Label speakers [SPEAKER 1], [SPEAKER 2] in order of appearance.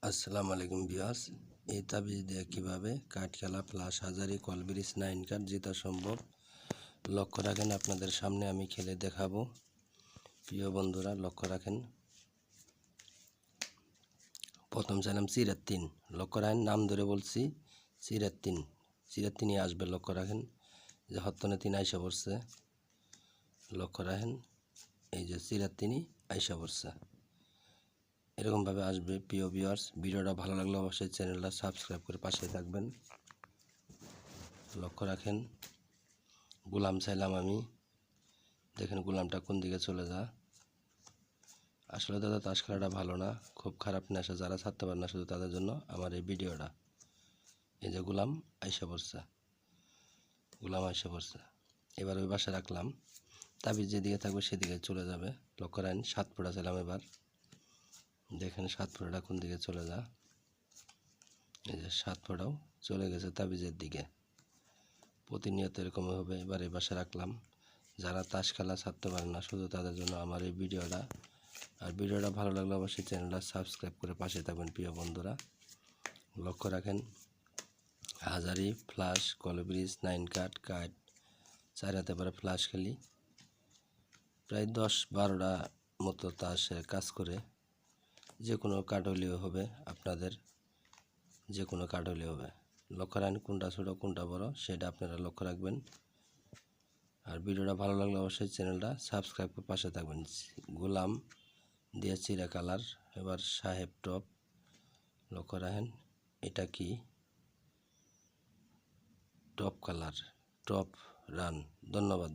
[SPEAKER 1] আসসালামু আলাইকুম ভিউয়ার্স। এই তাবিজ দিয়ে কীভাবে কাঠ খেলা প্লাস হাজারি কলব্রিজ 9 কাঠ জেতা সম্ভব লক্ষ্য রাখেন। আপনাদের সামনে আমি খেলে দেখাবো। প্রিয় বন্ধুরা লক্ষ্য রাখেন। প্রথম চাইলাম চিরাত 3, লক্ষ্য রাখেন, নাম ধরে বলছি চিরাত 3, চিরাত 3ই আসবে। লক্ষ্য রাখেন যে হত্তনে 3 আইসা পড়ছে, লক্ষ্য রাখেন এই যে চিরাত 3ই আইসা পড়ছে, এরকমভাবে আসবে। প্রিয় ভিউয়ার্স, ভিডিওটা ভালো লাগলে অবশ্যই চ্যানেলটা সাবস্ক্রাইব করে পাশে থাকবেন। লক্ষ্য রাখেন গোলাম চাইলাম আমি, দেখেন গোলামটা কোন দিকে চলে যা। আসলে দাদা তাস খেলাটা ভালো না, খুব খারাপ নেশা, যারা ছাড়তে পারে না শুধু তাদের জন্য আমার এই ভিডিওটা। এই যে গোলাম আইসা পড়ছে, গোলাম আইসা পড়ছে। এবার ওই বাসা রাখলাম, তাবিজ যেদিকে থাকবে সেদিকে চলে যাবে। লক্ষ্য রাখেন 7 ফোঁটা চাইলাম, এবার দেখেন 7 ফোঁটাটা কোন দিকে চলে যা। এই যে 7 ফোঁটাও চলে গেছে তাবিজের দিকে। প্রতিনিয়ত এরকম হবে। এবার এই বাসা রাখলাম, যারা তাস খেলা ছাড়তে পারে না শুধু তাদের জন্য আমার এই ভিডিওটা। আর ভিডিওটা ভালো লাগলে অবশ্যই চ্যানেলটা সাবস্ক্রাইব করে পাশে থাকবেন প্রিয় বন্ধুরা। লক্ষ্য রাখেন হাজারি ফ্লাশ কলব্রিজ 9 কাঠ 4 হাতে পারে ফ্লাশ খেলি, প্রায় 10-12টা মতো তাসের কাজ করে। যে কোনো কাঠ হলেও হবে, আপনাদের যে কোনো কাঠ হলেও হবে। লক্ষ্য রাখেন কোনটা ছোটো কোনটা বড় সেটা আপনারা লক্ষ্য রাখবেন। আর ভিডিওটা ভালো লাগলে অবশ্যই চ্যানেলটা সাবস্ক্রাইব করে পাশে থাকবেন। গোলাম দিয়ে চিরা কালার, এবার সাহেব টপ। লক্ষ্য রাখেন এটা কি টপ কালার, টপ রান। ধন্যবাদ।